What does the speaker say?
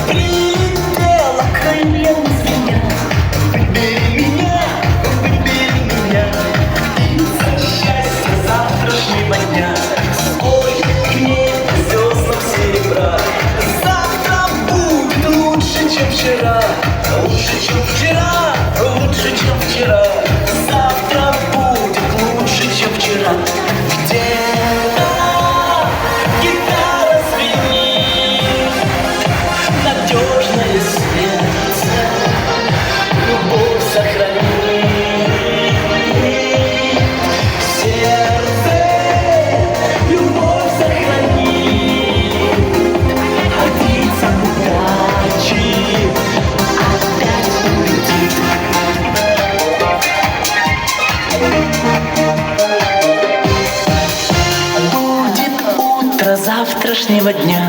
прилетела крыльями звеня. Выбери меня за счастье завтрашнего дня. Спой мне по звездам серебра. Завтра будет лучше, чем вчера. Лучше, чем вчера, лучше, чем вчера. Завтра будет лучше, чем вчера. Где-то гитара звенит, надежное сердце, любовь сохрани. Сердце, любовь сохрани. А птица удачи опять улетит. Будет утро завтрашнего дня.